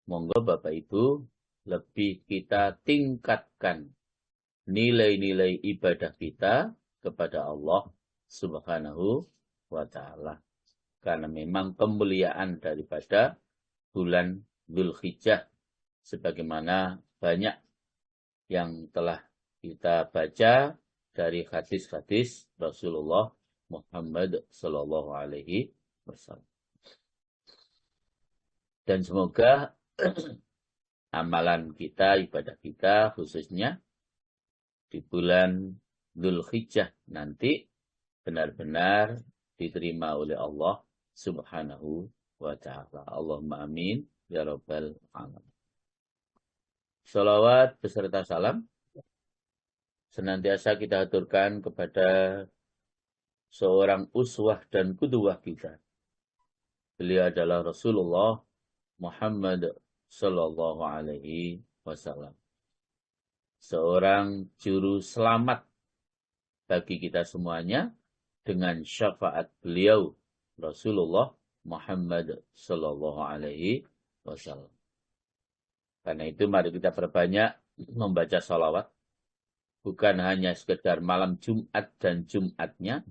Monggo Bapak Ibu lebih kita tingkatkan nilai-nilai ibadah kita kepada Allah Subhanahu wa Ta'ala. Karena memang kemuliaan daripada bulan Dzulhijjah sebagaimana banyak yang telah kita baca dari hadis-hadis Rasulullah Muhammad sallallahu alaihi wasallam. Dan semoga amalan kita, ibadah kita khususnya di bulan Dzulhijjah nanti benar-benar diterima oleh Allah Subhanahu wa Ta'ala. Allahumma amin ya rabbal alamin. Shalawat beserta salam senantiasa kita aturkan kepada seorang uswah dan qudwah kita. Beliau adalah Rasulullah Muhammad sallallahu alaihi wasallam. Seorang juru selamat bagi kita semuanya dengan syafaat beliau Rasulullah Muhammad sallallahu alaihi wasallam. Karena itu mari kita perbanyak membaca salawat. Bukan hanya sekedar malam Jumat dan Jumatnya,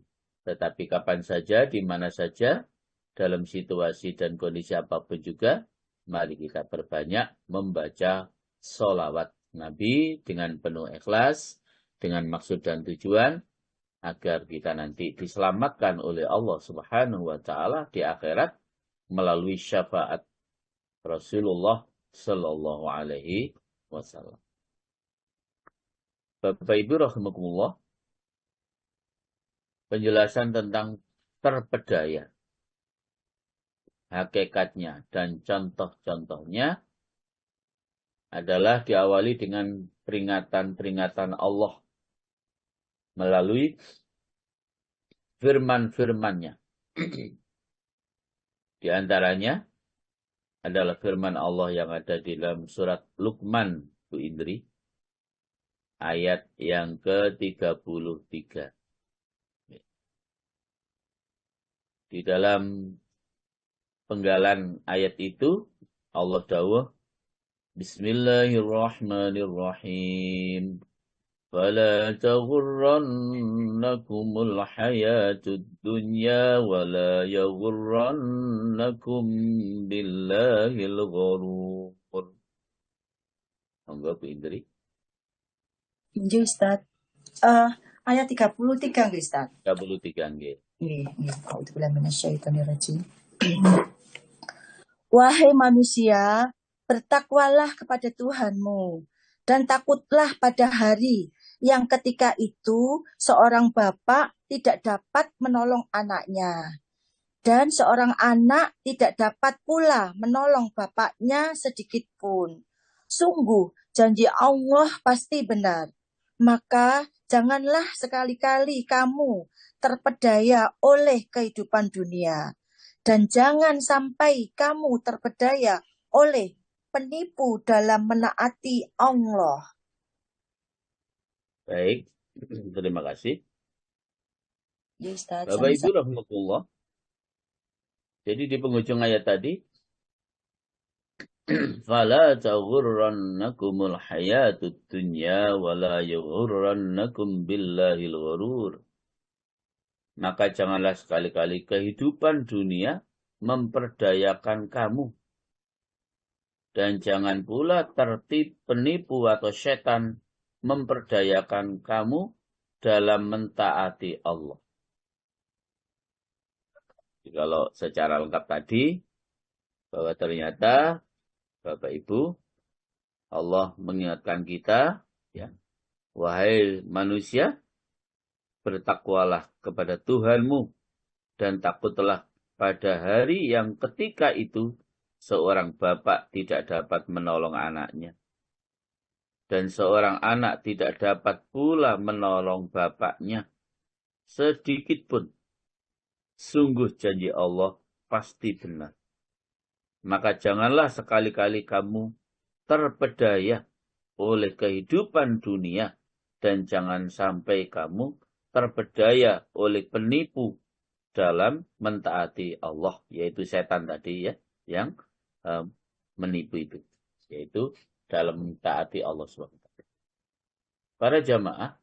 tetapi kapan saja, di mana saja, dalam situasi dan kondisi apapun juga, mari kita perbanyak membaca sholawat Nabi dengan penuh ikhlas, dengan maksud dan tujuan, agar kita nanti diselamatkan oleh Allah Subhanahu wa Ta'ala di akhirat melalui syafaat Rasulullah Sallallahu Alaihi Wasallam. Bapak Ibu rahimakumullah, penjelasan tentang terpedaya, hakikatnya dan contoh-contohnya adalah diawali dengan peringatan-peringatan Allah melalui firman-firman-Nya. Di antaranya adalah firman Allah yang ada di dalam surat Luqman, Bu Indri, ayat yang ke-33. Di dalam penggalan ayat itu, Allah dawuh, Bismillahirrahmanirrahim. Fala taghurrannakumul hayatud dunya wala yaghurrannakum billahil ghurur. Monggo Bu Indri. Injil Ustaz. Ayat 33 nggih Ustaz. 33 nggih. Nggih, A'udzubillahi minasyaitonirrajim. Wahai manusia, bertakwalah kepada Tuhanmu dan takutlah pada hari yang ketika itu seorang bapak tidak dapat menolong anaknya dan seorang anak tidak dapat pula menolong bapaknya sedikit pun. Sungguh janji Allah pasti benar. Maka janganlah sekali-kali kamu terpedaya oleh kehidupan dunia. Dan jangan sampai kamu terpedaya oleh penipu dalam menaati Allah. Baik, terima kasih. Ya, Ustaz, Bapak Ibu rahmatullah. Jadi di penghujung ayat tadi, fala taghurrannakumul hayatud dunya wala yaghurrannakum billahil ghurur. Maka janganlah sekali-kali kehidupan dunia memperdayakan kamu. Dan jangan pula tertipu penipu atau setan memperdayakan kamu dalam mentaati Allah. Jadi, kalau secara lengkap tadi, bahwa ternyata Bapak Ibu, Allah mengingatkan kita, ya, wahai manusia, bertakwalah kepada Tuhanmu dan takutlah pada hari yang ketika itu seorang bapak tidak dapat menolong anaknya. Dan seorang anak tidak dapat pula menolong bapaknya sedikit pun. Sungguh janji Allah pasti benar. Maka janganlah sekali-kali kamu terpedaya oleh kehidupan dunia. Dan jangan sampai kamu terpedaya oleh penipu dalam mentaati Allah. Yaitu setan tadi ya. Yang menipu itu, yaitu dalam mentaati Allah SWT. Para jamaah,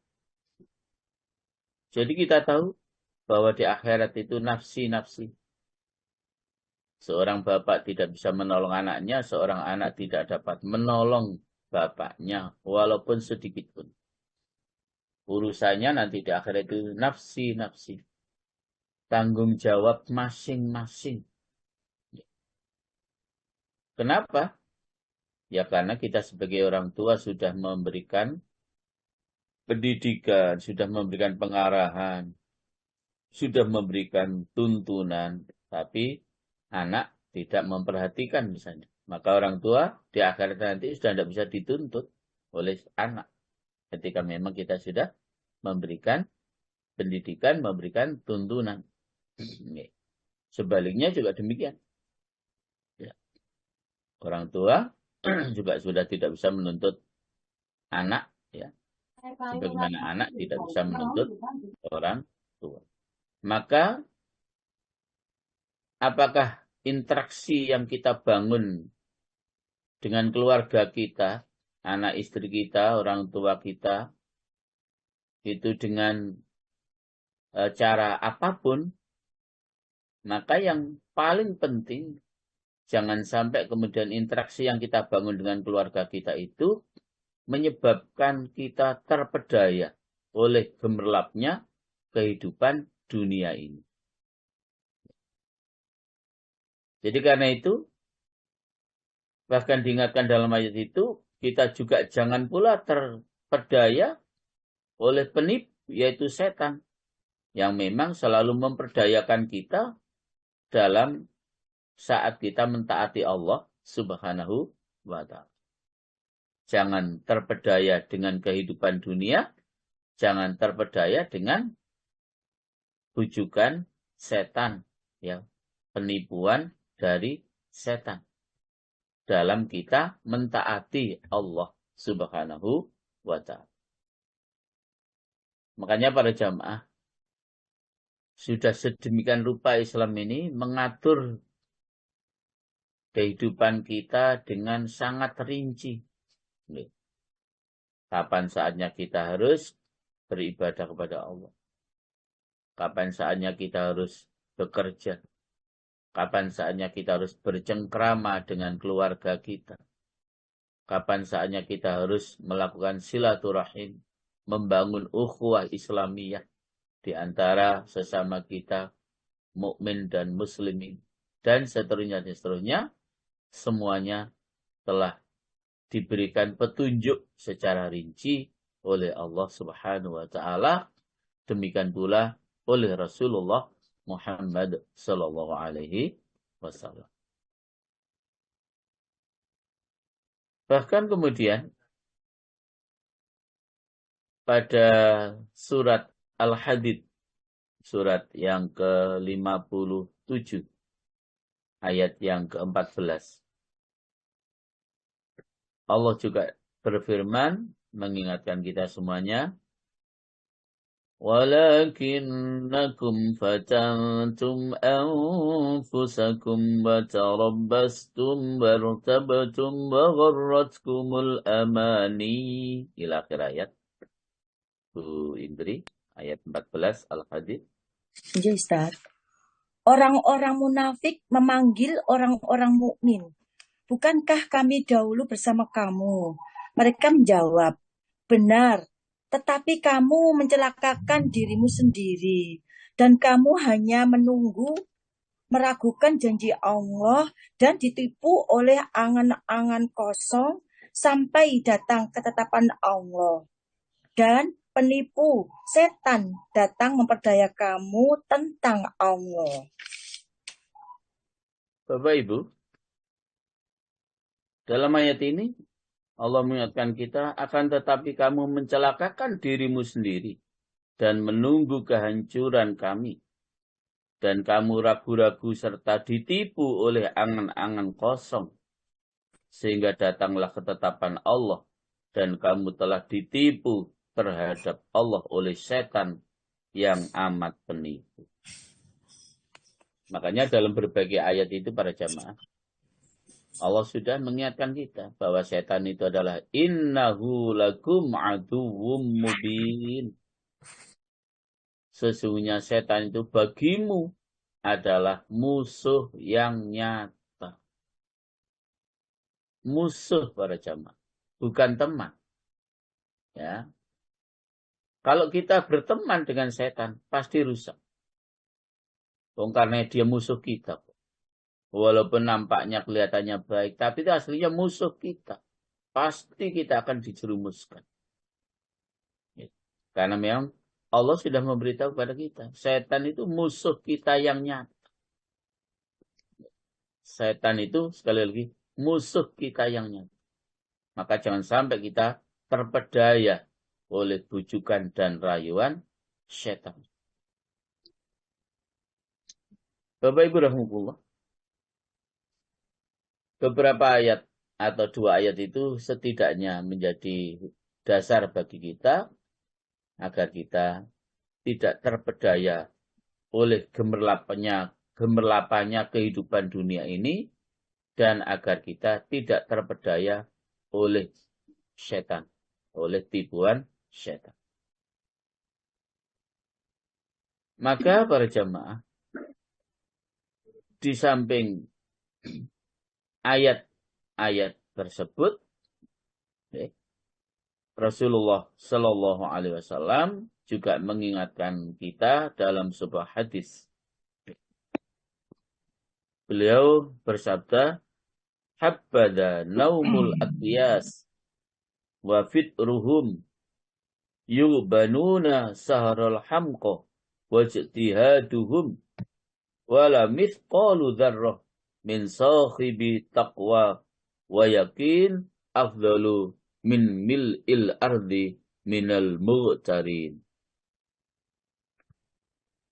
jadi kita tahu bahwa di akhirat itu nafsi-nafsi. Seorang bapak tidak bisa menolong anaknya, seorang anak tidak dapat menolong bapaknya, walaupun sedikit pun. Urusannya nanti di akhirat itu nafsi-nafsi. Tanggung jawab masing-masing. Kenapa? Ya karena kita sebagai orang tua sudah memberikan pendidikan, sudah memberikan pengarahan, sudah memberikan tuntunan, tapi anak tidak memperhatikan misalnya. Maka orang tua di akhirat nanti sudah tidak bisa dituntut oleh anak. Ketika memang kita sudah memberikan pendidikan, memberikan tuntunan. Sebaliknya juga demikian. Ya. Orang tua juga sudah tidak bisa menuntut anak, ya. Sebagaimana anak tidak bisa menuntut orang tua. Maka apakah interaksi yang kita bangun dengan keluarga kita, anak istri kita, orang tua kita, itu dengan cara apapun, maka yang paling penting, jangan sampai kemudian interaksi yang kita bangun dengan keluarga kita itu menyebabkan kita terpedaya oleh gemerlapnya kehidupan dunia ini. Jadi karena itu, bahkan diingatkan dalam ayat itu, kita juga jangan pula terpedaya oleh penipu, yaitu setan, yang memang selalu memperdayakan kita dalam saat kita mentaati Allah Subhanahu wa Ta'ala. Jangan terpedaya dengan kehidupan dunia, jangan terpedaya dengan bujukan setan, ya, penipuan dari setan dalam kita mentaati Allah Subhanahu wa Ta'ala. Makanya para jamaah, sudah sedemikian rupa Islam ini mengatur kehidupan kita dengan sangat rinci. Kapan saatnya kita harus beribadah kepada Allah? Kapan saatnya kita harus bekerja? Kapan saatnya kita harus bercengkrama dengan keluarga kita? Kapan saatnya kita harus melakukan silaturahim, membangun ukhuwah Islamiyah di antara sesama kita, mukmin dan muslimin, dan seterusnya, semuanya telah diberikan petunjuk secara rinci oleh Allah Subhanahu wa Ta'ala. Demikian pula oleh Rasulullah Muhammad sallallahu alaihi wasallam. Bahkan kemudian pada surat Al-Hadid, surat yang ke-57, ayat yang ke-14. Allah juga berfirman mengingatkan kita semuanya, وَلَكِنَّكُمْ فَتَنْتُمْ أَنفُسَكُمْ وَتَرَبَّسْتُمْ وَارْتَبْتُمْ وَغَرَّتْكُمُ الْأَمَانِي. Ila akhir ayat. Bu Indri, ayat 14 Al-Hadid. Iya, Ustaz. Orang-orang munafik memanggil orang-orang mukmin. Bukankah kami dahulu bersama kamu? Mereka menjawab, benar, tetapi kamu mencelakakan dirimu sendiri. Dan kamu hanya menunggu, meragukan janji Allah dan ditipu oleh angan-angan kosong sampai datang ketetapan Allah. Dan penipu, setan datang memperdaya kamu tentang Allah. Bapak Ibu, dalam ayat ini Allah mengingatkan kita, akan tetapi kamu mencelakakan dirimu sendiri dan menunggu kehancuran kami. Dan kamu ragu-ragu serta ditipu oleh angan-angan kosong. Sehingga datanglah ketetapan Allah dan kamu telah ditipu terhadap Allah oleh setan yang amat penipu. Makanya dalam berbagai ayat itu para jamaah, Allah sudah mengingatkan kita bahwa setan itu adalah innahu lakum aduwwum mubin. Sesungguhnya setan itu bagimu adalah musuh yang nyata. Musuh para jamaah, bukan teman. Ya. Kalau kita berteman dengan setan, pasti rusak. Karena dia musuh kita. Walaupun nampaknya kelihatannya baik, tapi itu aslinya musuh kita. Pasti kita akan dijerumuskan. Karena memang Allah sudah memberitahu kepada kita. Setan itu musuh kita yang nyata. Setan itu sekali lagi musuh kita yang nyata. Maka jangan sampai kita terpedaya oleh bujukan dan rayuan setan. Bapak Ibu rahimahullah. Beberapa ayat atau 2 ayat itu setidaknya menjadi dasar bagi kita agar kita tidak terpedaya oleh gemerlapannya kehidupan dunia ini dan agar kita tidak terpedaya oleh setan, oleh tipuan setan. Maka para jamaah, di samping ayat-ayat tersebut, Rasulullah Shallallahu Alaihi Wasallam juga mengingatkan kita dalam sebuah hadis. Beliau bersabda, "Habbada naumul aqyas wa fitruhum yubanuna saharul hamqa wajtihaduhum wala mithqalu dzarrah min sahibi taqwa wa yakin afdalu min mil'il ardi minal mughtarin."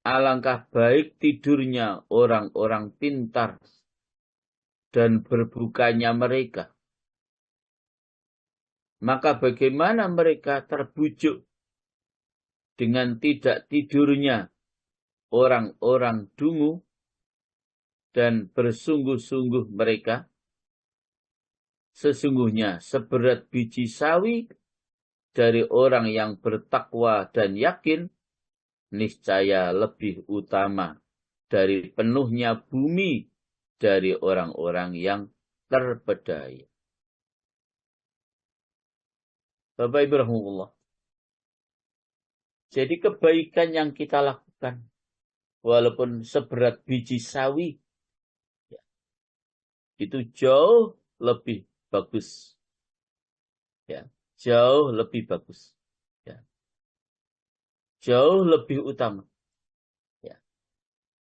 Alangkah baik tidurnya orang-orang pintar dan berbukanya mereka. Maka bagaimana mereka terbujuk dengan tidak tidurnya orang-orang dungu dan bersungguh-sungguh mereka? Sesungguhnya seberat biji sawi dari orang yang bertakwa dan yakin, niscaya lebih utama dari penuhnya bumi dari orang-orang yang terpedaya. Bapak Ibu rahimahullah. Jadi kebaikan yang kita lakukan, walaupun seberat biji sawi, itu jauh lebih bagus. Ya, jauh lebih bagus. Ya. Jauh lebih utama. Ya.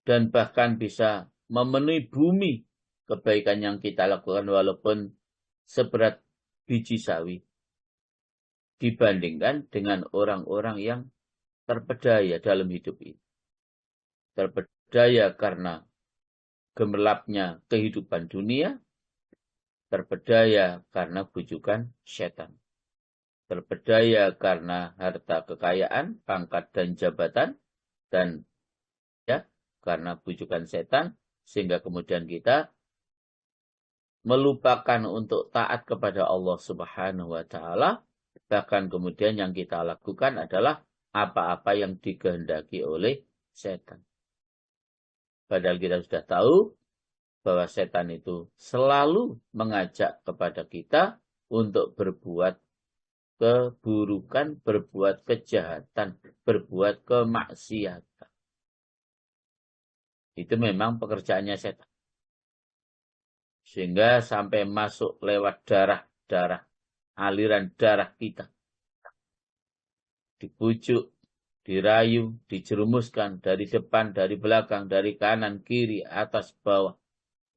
Dan bahkan bisa memenuhi bumi kebaikan yang kita lakukan walaupun seberat biji sawi. Dibandingkan dengan orang-orang yang terpedaya dalam hidup ini. Terpedaya karena gemerlapnya kehidupan dunia. Terpedaya karena bujukan setan. Terpedaya karena harta kekayaan, pangkat dan jabatan, dan ya karena bujukan setan, sehingga kemudian kita melupakan untuk taat kepada Allah Subhanahu wa Ta'ala. Bahkan kemudian yang kita lakukan adalah apa-apa yang dikehendaki oleh setan. Padahal kita sudah tahu bahwa setan itu selalu mengajak kepada kita untuk berbuat keburukan, berbuat kejahatan, berbuat kemaksiatan. Itu memang pekerjaannya setan. Sehingga sampai masuk lewat darah-darah, aliran darah kita. Dibujuk, dirayu, dijerumuskan dari depan, dari belakang, dari kanan, kiri, atas, bawah.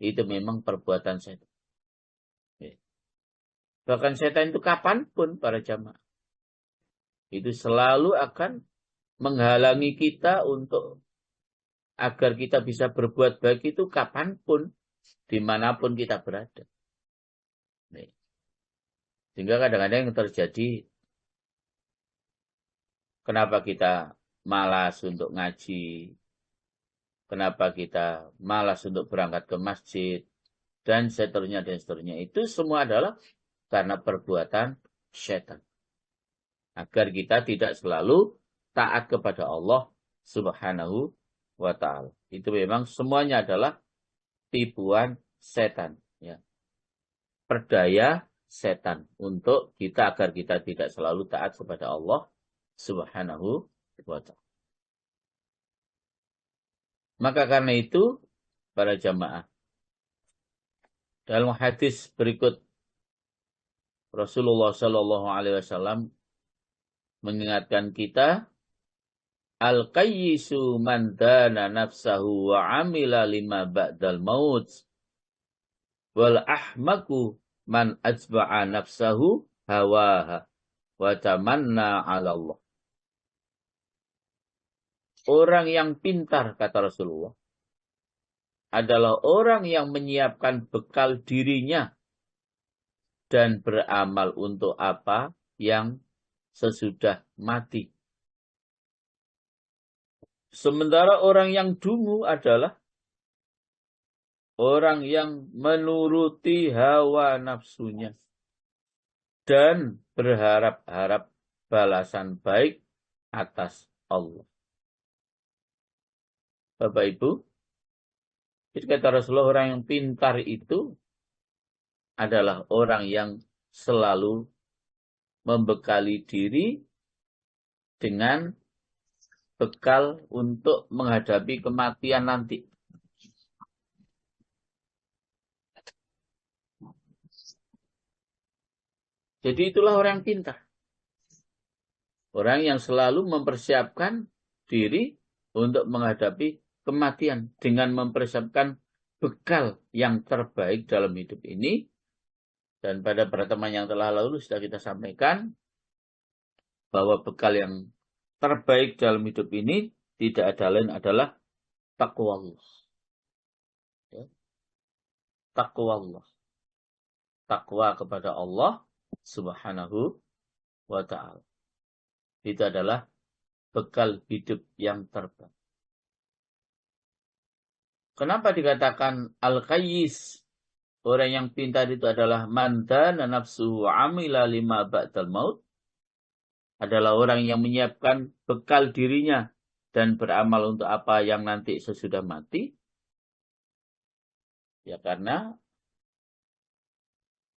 Itu memang perbuatan setan. Bahkan setan itu kapanpun para jamaah. Itu selalu akan menghalangi kita untuk agar kita bisa berbuat baik itu kapanpun, dimanapun kita berada. Sehingga kadang-kadang yang terjadi, kenapa kita malas untuk ngaji, kenapa kita malas untuk berangkat ke masjid, dan seterusnya. Itu semua adalah karena perbuatan syaitan. Agar kita tidak selalu taat kepada Allah Subhanahu wa ta'ala. Itu memang semuanya adalah tipuan setan. Ya. Perdaya setan untuk kita agar kita tidak selalu taat kepada Allah Subhanahu wa ta'ala. Maka karena itu, para jamaah, dalam hadis berikut Rasulullah Shallallahu Alaihi Wasallam mengingatkan kita, al-qayyisu man dana nafsahu wa amila lima ba'dal maut, wal ahmaku man ajba'a nafsahu hawaha wa tamanna 'ala Allah. Orang yang pintar, kata Rasulullah, adalah orang yang menyiapkan bekal dirinya dan beramal untuk apa yang sesudah mati. Sementara orang yang dungu adalah orang yang menuruti hawa nafsunya dan berharap-harap balasan baik atas Allah. Bapak Ibu, jadi kata Rasulullah, orang yang pintar itu adalah orang yang selalu membekali diri dengan bekal untuk menghadapi kematian nanti. Jadi itulah orang yang pintar. Orang yang selalu mempersiapkan diri untuk menghadapi kematian dengan mempersiapkan bekal yang terbaik dalam hidup ini. Dan pada pertemuan yang telah lalu sudah kita sampaikan bahwa bekal yang terbaik dalam hidup ini tidak ada lain adalah takwa Allah. Ya. Takwa Allah. Takwa kepada Allah Subhanahu wa ta'ala. Itu adalah bekal hidup yang terbaik. Kenapa dikatakan al-qayyis? Orang yang pintar itu adalah man dana nafsuhu amila lima ba'dal maut. Adalah orang yang menyiapkan bekal dirinya dan beramal untuk apa yang nanti sesudah mati. Ya karena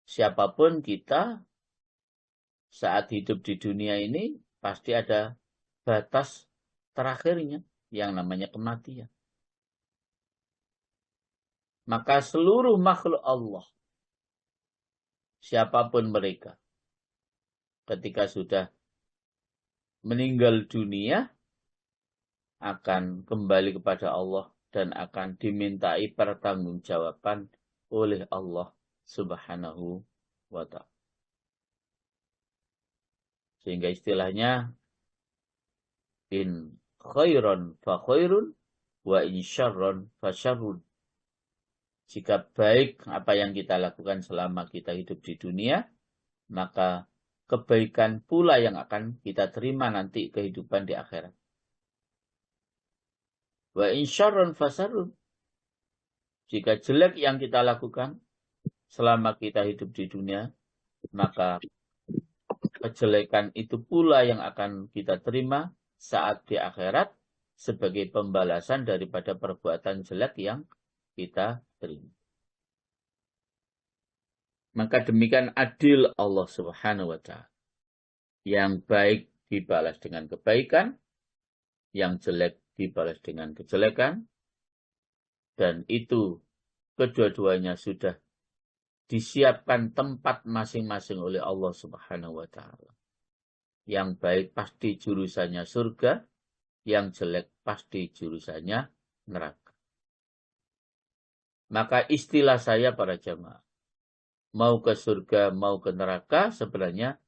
siapapun kita saat hidup di dunia ini pasti ada batas terakhirnya yang namanya kematian. Maka seluruh makhluk Allah, siapapun mereka, ketika sudah meninggal dunia, akan kembali kepada Allah dan akan dimintai pertanggungjawaban oleh Allah Subhanahu wa ta'ala. Sehingga istilahnya, in khairon fa khairun, wa in syarron fa syarrun. Jika baik apa yang kita lakukan selama kita hidup di dunia, maka kebaikan pula yang akan kita terima nanti kehidupan di akhirat. Wa in syarron fa syarrun. Jika jelek yang kita lakukan selama kita hidup di dunia, maka kejelekan itu pula yang akan kita terima saat di akhirat sebagai pembalasan daripada perbuatan jelek yang kita terima. Maka demikian adil Allah Subhanahu wa ta'ala. Yang baik dibalas dengan kebaikan, yang jelek dibalas dengan kejelekan, dan itu kedua-duanya sudah disiapkan tempat masing-masing oleh Allah Subhanahu wa ta'ala. Yang baik pasti jurusannya surga, yang jelek pasti jurusannya neraka. Maka istilah saya para jamaah, mau ke surga, mau ke neraka, sebenarnya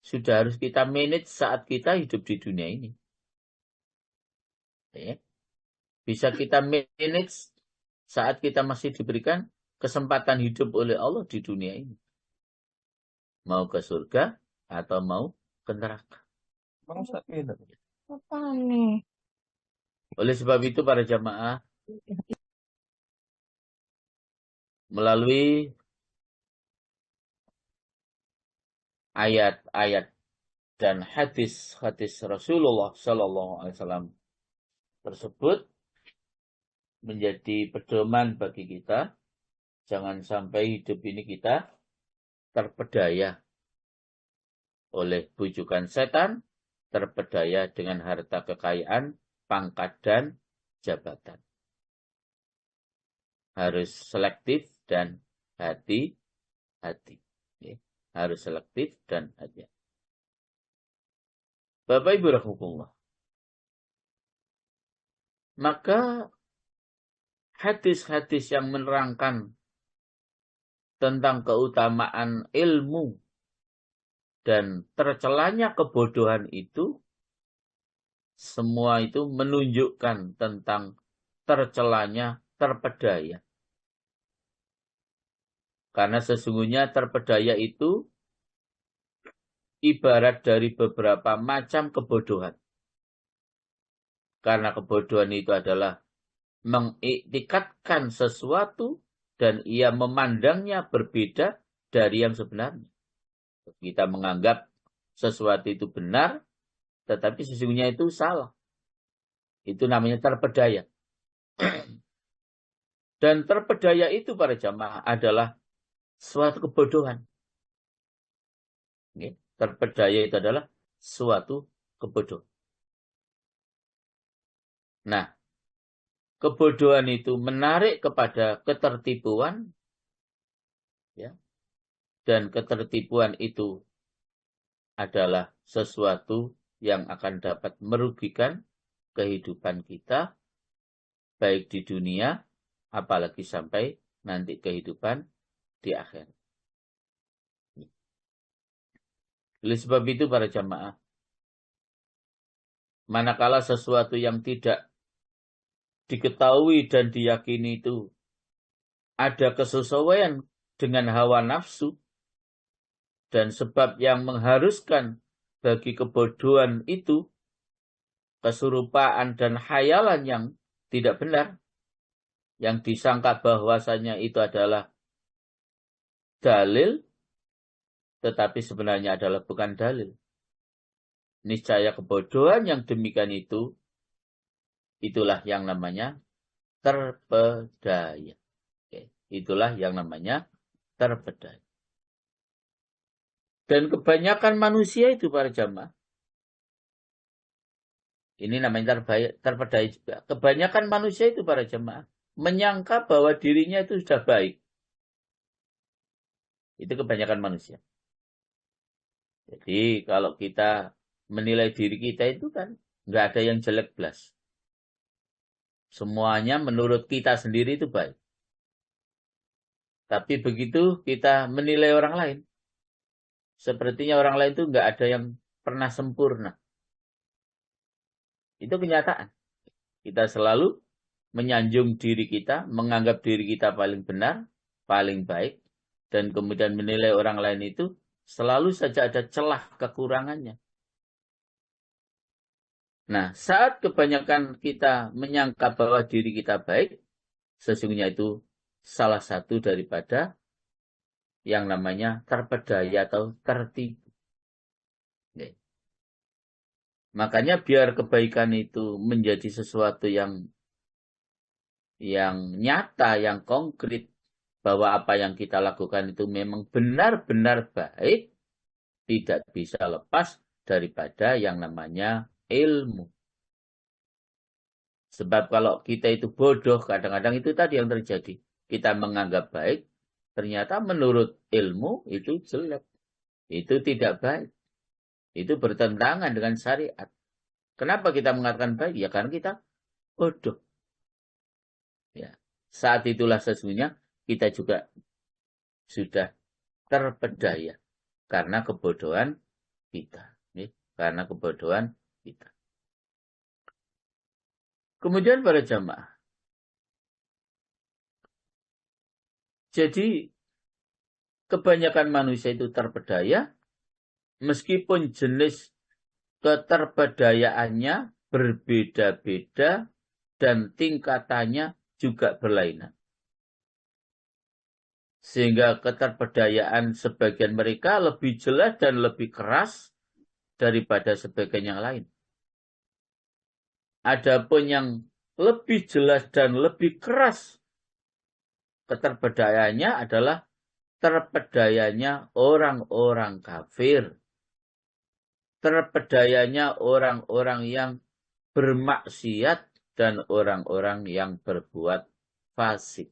sudah harus kita manage saat kita hidup di dunia ini. Ya. Bisa kita manage saat kita masih diberikan kesempatan hidup oleh Allah di dunia ini. Mau ke surga atau mau ke neraka. Apa nih? Oleh sebab itu para jamaah, melalui ayat-ayat dan hadis-hadis Rasulullah Sallallahu Alaihi Wasallam tersebut menjadi pedoman bagi kita. Jangan sampai hidup ini kita terpedaya oleh bujukan setan, terpedaya dengan harta kekayaan, pangkat, dan jabatan. Harus selektif dan hati-hati. Harus selektif dan hati-hati. Bapak Ibu rahimahullah. Maka hadis-hadis yang menerangkan tentang keutamaan ilmu dan tercelanya kebodohan itu, semua itu menunjukkan tentang tercelanya terpedaya. Karena sesungguhnya terpedaya itu ibarat dari beberapa macam kebodohan. Karena kebodohan itu adalah mengiktikadkan sesuatu dan ia memandangnya berbeda dari yang sebenarnya. Kita menganggap sesuatu itu benar, tetapi sesungguhnya itu salah. Itu namanya terpedaya. Dan terpedaya itu para jamaah adalah suatu kebodohan. Terpedaya itu adalah suatu kebodohan. Nah, kebodohan itu menarik kepada ketertipuan, ya, dan ketertipuan itu adalah sesuatu yang akan dapat merugikan kehidupan kita, baik di dunia, apalagi sampai nanti kehidupan di akhir. Oleh sebab itu para jamaah, manakala sesuatu yang tidak diketahui dan diyakini itu ada kesesuaian dengan hawa nafsu, dan sebab yang mengharuskan bagi kebodohan itu kesurupaan dan khayalan yang tidak benar, yang disangka bahwasanya itu adalah dalil, tetapi sebenarnya adalah bukan dalil. Niscaya kebodohan yang demikian itu, itulah yang namanya terpedaya. Itulah yang namanya terpedaya. Dan kebanyakan manusia itu para jamaah, ini namanya terpedaya juga. Kebanyakan manusia itu para jamaah menyangka bahwa dirinya itu sudah baik. Itu kebanyakan manusia. Jadi kalau kita menilai diri kita itu kan nggak ada yang jelek belas. Semuanya menurut kita sendiri itu baik. Tapi begitu kita menilai orang lain, sepertinya orang lain itu nggak ada yang pernah sempurna. Itu kenyataan. Kita selalu menyanjung diri kita, menganggap diri kita paling benar, paling baik, dan kemudian menilai orang lain itu selalu saja ada celah kekurangannya. Nah, saat kebanyakan kita menyangka bahwa diri kita baik, sesungguhnya itu salah satu daripada yang namanya terpedaya atau tertipu. Makanya biar kebaikan itu menjadi sesuatu yang nyata, yang konkret, bahwa apa yang kita lakukan itu memang benar-benar baik, tidak bisa lepas daripada yang namanya ilmu. Sebab kalau kita itu bodoh, kadang-kadang itu tadi yang terjadi. Kita menganggap baik, ternyata menurut ilmu itu jelek. Itu tidak baik. Itu bertentangan dengan syariat. Kenapa kita mengatakan baik? Ya karena kita bodoh. Ya. Saat itulah sesungguhnya kita juga sudah terpedaya karena kebodohan kita. Karena kebodohan kita. Kemudian para jamaah. Jadi kebanyakan manusia itu terpedaya meskipun jenis keterpedayaannya berbeda-beda dan tingkatannya juga berlainan. Sehingga keterberdayaan sebagian mereka lebih jelas dan lebih keras daripada sebagian yang lain. Adapun yang lebih jelas dan lebih keras keterberdayaannya adalah terpedayanya orang-orang kafir. Terpedayanya orang-orang yang bermaksiat dan orang-orang yang berbuat fasik.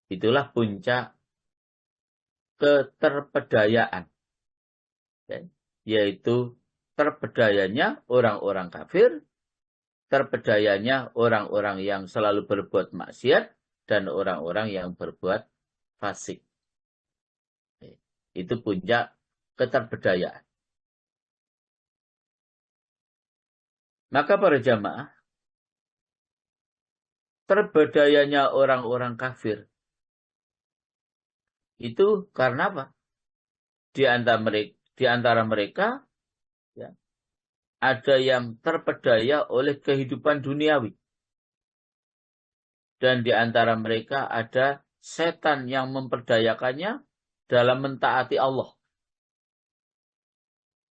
Itulah puncak keterpedayaan. Yaitu terpedayanya orang-orang kafir, terpedayanya orang-orang yang selalu berbuat maksiat, dan orang-orang yang berbuat fasik. Itu puncak keterbedayaan. Maka para jamaah, terberdayanya orang-orang kafir itu karena apa? Di antara mereka ya, ada yang terpedaya oleh kehidupan duniawi. Dan di antara mereka ada setan yang memperdayakannya dalam mentaati Allah.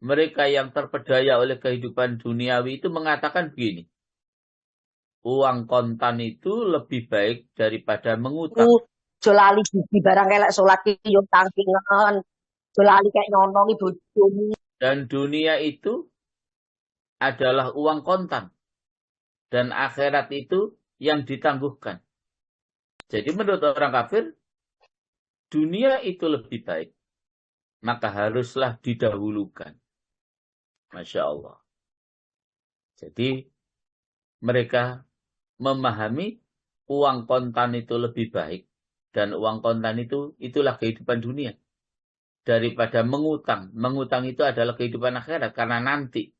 Mereka yang terpedaya oleh kehidupan duniawi itu mengatakan begini. Uang kontan itu lebih baik daripada mengutang. Jolali di barang elek salat ki yo tangkingan. Jolali kayak nyonongi bojomu. Dan dunia itu adalah uang kontan. Dan akhirat itu yang ditangguhkan. Jadi menurut orang kafir, dunia itu lebih baik. Maka haruslah didahulukan. Masya Allah. Jadi mereka memahami uang kontan itu lebih baik. Dan uang kontan itu, itulah kehidupan dunia. Daripada mengutang. Mengutang itu adalah kehidupan akhirat. Karena nanti.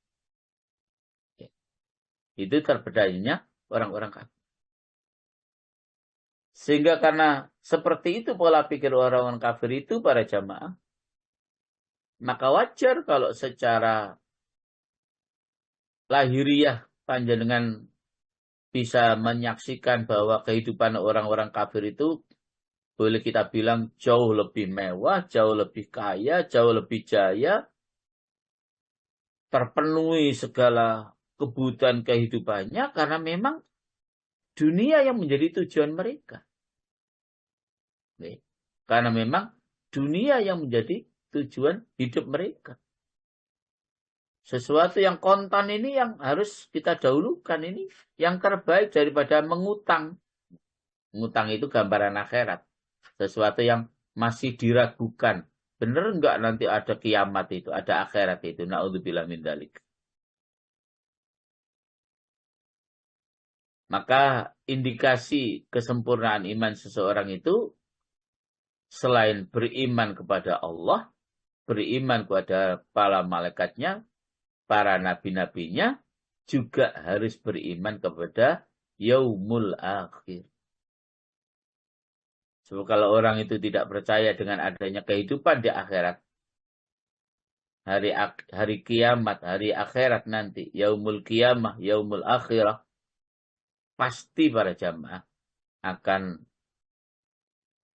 Itu terbedanya orang-orang kafir. Sehingga karena seperti itu pola pikir orang-orang kafir itu para jamaah. Maka wajar kalau secara lahiriah panjenengan bisa menyaksikan bahwa kehidupan orang-orang kafir itu boleh kita bilang jauh lebih mewah, jauh lebih kaya, jauh lebih jaya, terpenuhi segala kebutuhan kehidupannya karena memang dunia yang menjadi tujuan mereka. Karena memang dunia yang menjadi tujuan hidup mereka. Sesuatu yang kontan ini yang harus kita dahulukan ini. Yang terbaik daripada mengutang. Mengutang itu gambaran akhirat. Sesuatu yang masih diragukan. Benar enggak nanti ada kiamat itu, ada akhirat itu. Na'udzubillah min dzalik. Maka indikasi kesempurnaan iman seseorang itu selain beriman kepada Allah, beriman kepada para malaikatnya, para nabi-nabinya, juga harus beriman kepada yaumul akhir. Sebab kalau orang itu tidak percaya dengan adanya kehidupan di akhirat, hari kiamat, hari akhirat nanti, yaumul kiamah, yaumul akhirah, pasti para jamaah akan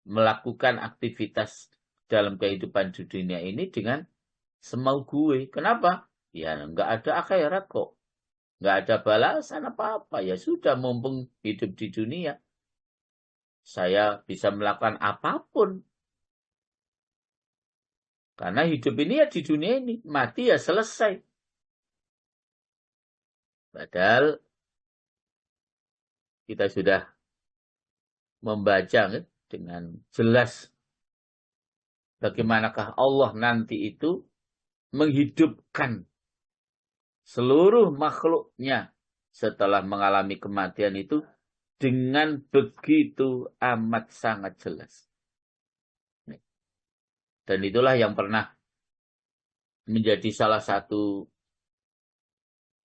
melakukan aktivitas dalam kehidupan di dunia ini dengan semau gue. Kenapa? Ya nggak ada akhirat kok. Nggak ada balasan apa-apa. Ya sudah mumpung hidup di dunia. Saya bisa melakukan apapun. Karena hidup ini ya di dunia ini. Mati ya selesai. Padahal kita sudah membaca dengan jelas bagaimanakah Allah nanti itu menghidupkan seluruh makhluknya setelah mengalami kematian itu dengan begitu amat sangat jelas. Dan itulah yang pernah menjadi salah satu,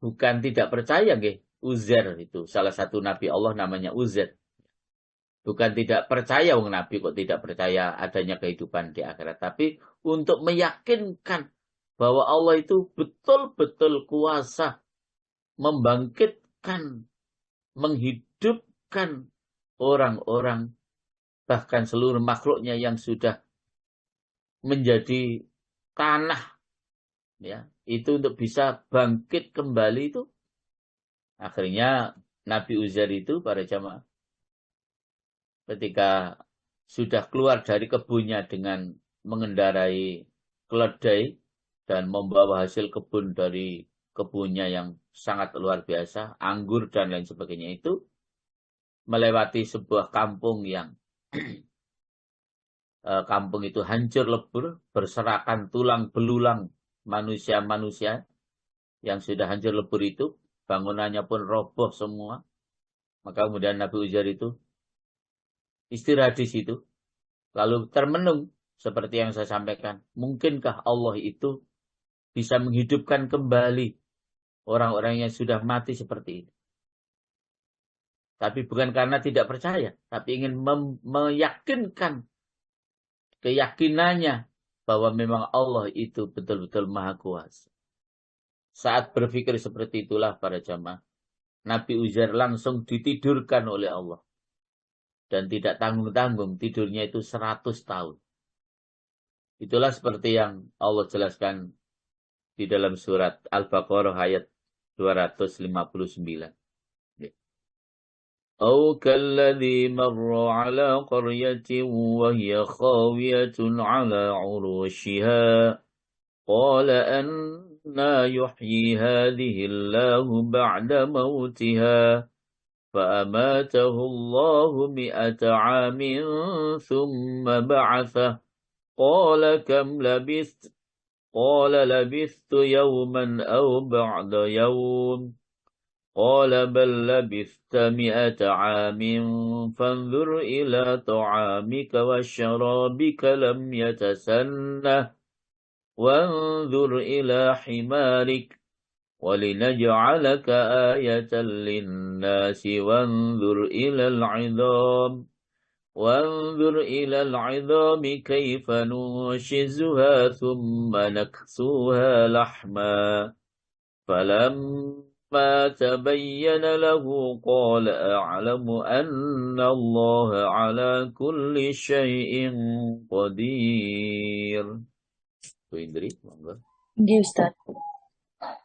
bukan tidak percaya, Uzair itu. Salah satu Nabi Allah namanya Uzair. Bukan tidak percaya wong Nabi kok tidak percaya adanya kehidupan di akhirat. Tapi untuk meyakinkan bahwa Allah itu betul-betul kuasa membangkitkan, menghidupkan orang-orang bahkan seluruh makhluknya yang sudah menjadi tanah, ya, itu untuk bisa bangkit kembali itu. Akhirnya Nabi Uzair itu, para jamaah, ketika sudah keluar dari kebunnya dengan mengendarai keledai dan membawa hasil kebun dari kebunnya yang sangat luar biasa, anggur dan lain sebagainya itu, melewati sebuah kampung yang kampung itu hancur lebur, berserakan tulang belulang manusia-manusia yang sudah hancur lebur itu, bangunannya pun roboh semua. Maka kemudian Nabi Uzair itu istirahat di situ, lalu termenung seperti yang saya sampaikan. Mungkinkah Allah itu bisa menghidupkan kembali orang-orang yang sudah mati seperti ini? Tapi bukan karena tidak percaya, tapi ingin meyakinkan keyakinannya bahwa memang Allah itu betul-betul maha kuasa. Saat berpikir seperti itulah para jamaah, Nabi Uzair langsung ditidurkan oleh Allah. Dan tidak tanggung-tanggung, tidurnya itu 100 tahun. Itulah seperti yang Allah jelaskan di dalam surat Al-Baqarah ayat 259. أو كالذي مر على قرية وهي خاوية على عروشها قال أنى يحيي هذه الله بعد موتها فأماته الله 100 عام ثم بعثه قال كم لبثت قال لبثت يوما أو بعد يوم قال بل لبثت 100 عام فانظر إلى طعامك وشرابك لم يتسنه وانظر إلى حمارك ولنجعلك آية للناس وانظر إلى العظام كيف ننشزها ثم نكسوها لحما فلما تبين له قال أعلم أن الله على كل شيء قدير. Iya, Ustaz.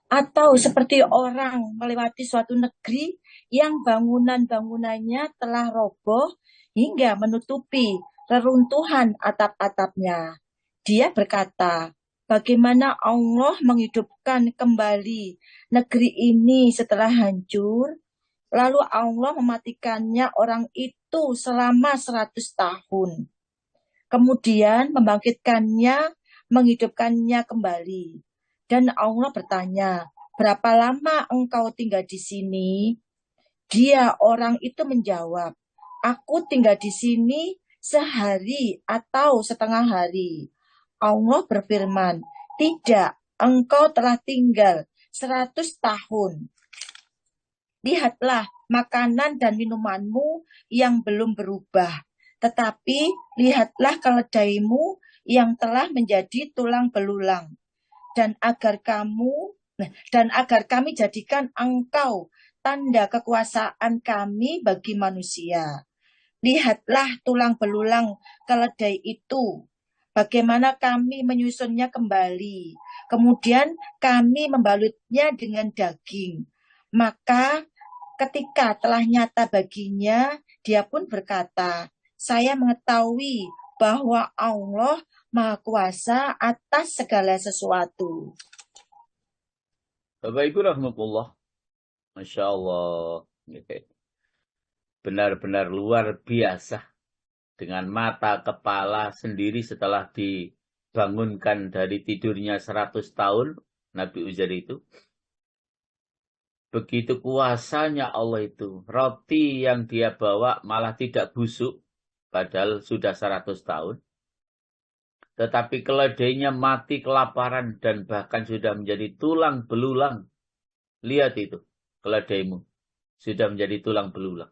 Atau seperti orang melewati suatu negeri yang bangunan-bangunannya telah roboh hingga menutupi reruntuhan atap-atapnya. Dia berkata, bagaimana Allah menghidupkan kembali negeri ini setelah hancur? Lalu Allah mematikannya orang itu selama 100 tahun. Kemudian membangkitkannya, menghidupkannya kembali. Dan Allah bertanya, berapa lama engkau tinggal di sini? Dia, orang itu menjawab, aku tinggal di sini sehari atau setengah hari. Allah berfirman, tidak, engkau telah tinggal 100 tahun. Lihatlah makanan dan minumanmu yang belum berubah. Tetapi lihatlah keledaimu yang telah menjadi tulang belulang. Dan agar kami jadikan engkau tanda kekuasaan kami bagi manusia. Lihatlah tulang belulang keledai itu, bagaimana kami menyusunnya kembali. Kemudian kami membalutnya dengan daging. Maka ketika telah nyata baginya, dia pun berkata, saya mengetahui bahwa Allah Maha Kuasa atas segala sesuatu. Bapak Ibu rahmatullah, Masya Allah, benar-benar luar biasa. Dengan mata kepala sendiri setelah dibangunkan dari tidurnya 100 tahun, Nabi Uzair itu, begitu kuasanya Allah itu. Roti yang dia bawa malah tidak busuk, padahal sudah 100 tahun. Tetapi keledainya mati kelaparan dan bahkan sudah menjadi tulang belulang. Lihat itu, keledaimu sudah menjadi tulang belulang.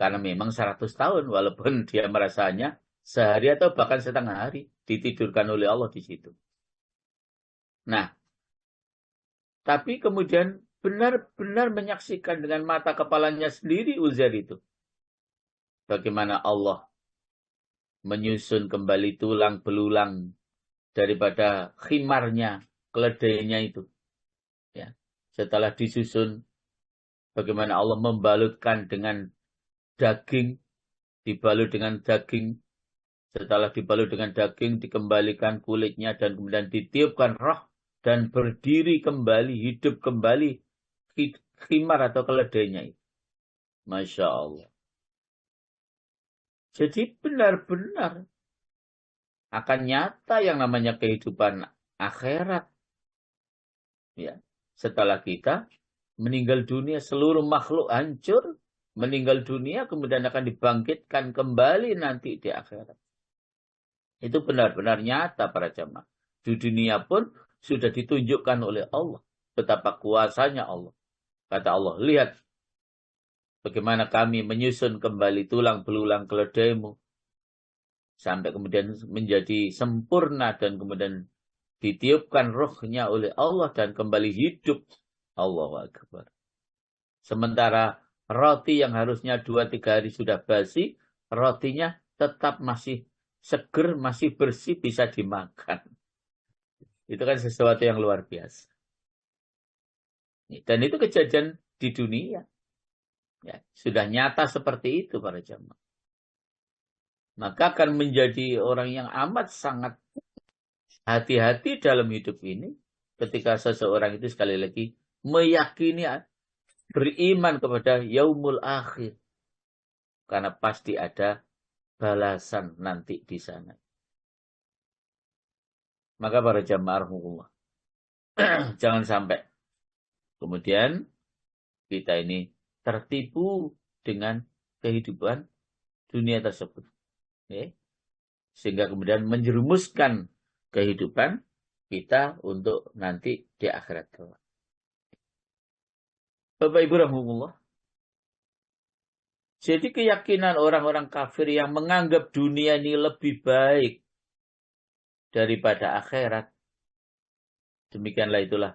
Karena memang 100 tahun, walaupun dia merasanya sehari atau bahkan setengah hari, ditidurkan oleh Allah di situ. Nah, tapi kemudian benar-benar menyaksikan dengan mata kepalanya sendiri Uzair itu. Bagaimana Allah menyusun kembali tulang belulang daripada khimarnya, keledainya itu. Ya. Setelah disusun, bagaimana Allah membalutkan dengan daging, dibalut dengan daging. Setelah dibalut dengan daging, dikembalikan kulitnya dan kemudian ditiupkan roh dan berdiri kembali, hidup kembali khimar atau keledainya itu. Masya Allah. Jadi benar-benar akan nyata yang namanya kehidupan akhirat. Ya. Setelah kita meninggal dunia, seluruh makhluk hancur, meninggal dunia, kemudian akan dibangkitkan kembali nanti di akhirat. Itu benar-benar nyata para jamaah. Di dunia pun sudah ditunjukkan oleh Allah. Betapa kuasanya Allah. Kata Allah, lihat bagaimana kami menyusun kembali tulang belulang keledaimu. Sampai kemudian menjadi sempurna dan kemudian ditiupkan rohnya oleh Allah dan kembali hidup. Allahu Akbar. Sementara roti yang harusnya 2-3 hari sudah basi, rotinya tetap masih seger, masih bersih, bisa dimakan. Itu kan sesuatu yang luar biasa. Dan itu kejadian di dunia. Ya, sudah nyata seperti itu para jamaah. Maka akan menjadi orang yang amat sangat hati-hati dalam hidup ini. Ketika seseorang itu sekali lagi meyakini, beriman kepada yaumul akhir. Karena pasti ada balasan nanti di sana. Maka para jamaah rahimahullah, jangan sampai kemudian kita ini tertipu dengan kehidupan dunia tersebut. Okay? Sehingga kemudian menjerumuskan kehidupan kita untuk nanti di akhirat kelak. Bapak Ibu rahimahullah, jadi keyakinan orang-orang kafir yang menganggap dunia ini lebih baik daripada akhirat, demikianlah itulah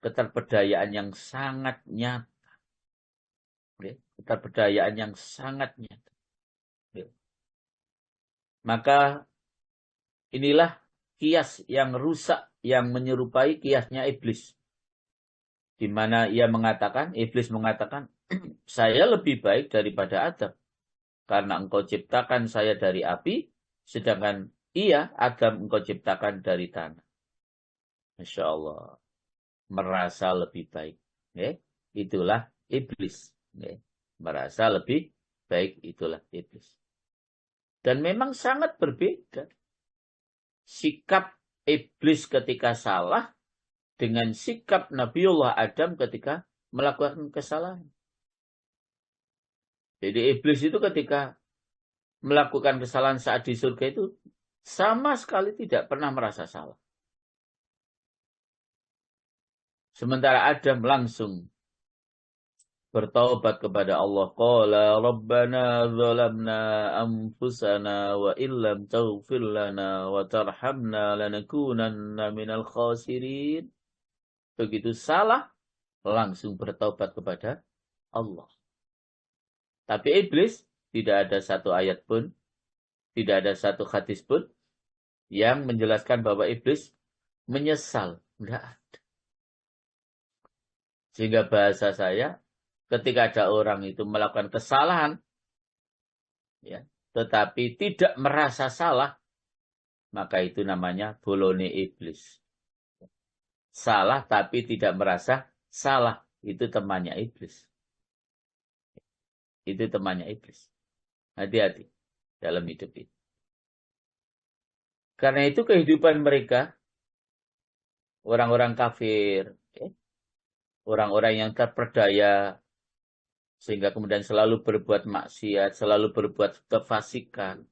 keterpedayaan yang sangat nyata. Keterpedayaan yang sangat nyata. Maka inilah kias yang rusak, yang menyerupai kiasnya iblis. Di mana iblis mengatakan, saya lebih baik daripada Adam. Karena engkau ciptakan saya dari api, sedangkan Adam engkau ciptakan dari tanah. Masya Allah. Merasa lebih baik. Itulah iblis. Merasa lebih baik, itulah iblis. Dan memang sangat berbeda sikap iblis ketika salah dengan sikap Nabiullah Adam ketika melakukan kesalahan. Jadi iblis itu ketika melakukan kesalahan saat di surga itu sama sekali tidak pernah merasa salah. Sementara Adam langsung bertaubat kepada Allah. Qala Rabbana zalamna anfusana wa illam taghfir lana wa tarhamna lanakunanna minal khasirin. Begitu salah, langsung bertaubat kepada Allah. Tapi iblis tidak ada satu ayat pun, tidak ada satu hadis pun yang menjelaskan bahwa iblis menyesal. Tidak ada. Sehingga bahasa saya, ketika ada orang itu melakukan kesalahan, tetapi tidak merasa salah, maka itu namanya bolone iblis. Salah tapi tidak merasa salah, itu temannya iblis. Itu temannya iblis. Hati-hati dalam hidup ini. Karena itu kehidupan mereka, orang-orang kafir, orang-orang yang terperdaya, sehingga kemudian selalu berbuat maksiat, selalu berbuat kefasikan,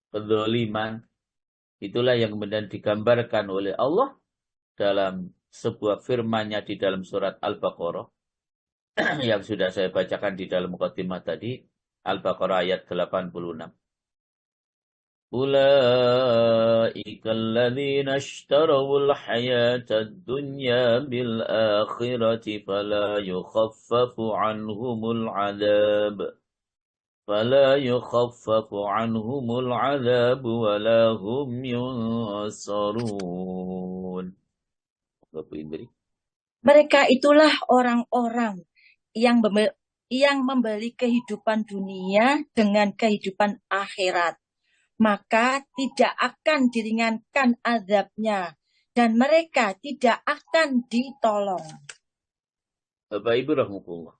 kedzaliman. Itulah yang kemudian digambarkan oleh Allah dalam sebuah firman-Nya di dalam surat Al-Baqarah yang sudah saya bacakan di dalam mukadimah tadi, Al-Baqarah ayat 86. Ulaika alladzina ishtarawul hayatad dunya bil akhirati fala yukhaffafu anhumul 'adzab فلا يخفف عنهم العذاب ولا هم ينصرون. Bapak Indri. Mereka itulah orang-orang yang membeli kehidupan dunia dengan kehidupan akhirat. Maka tidak akan diringankan azabnya dan mereka tidak akan ditolong. Bapak Ibu rahmatullah.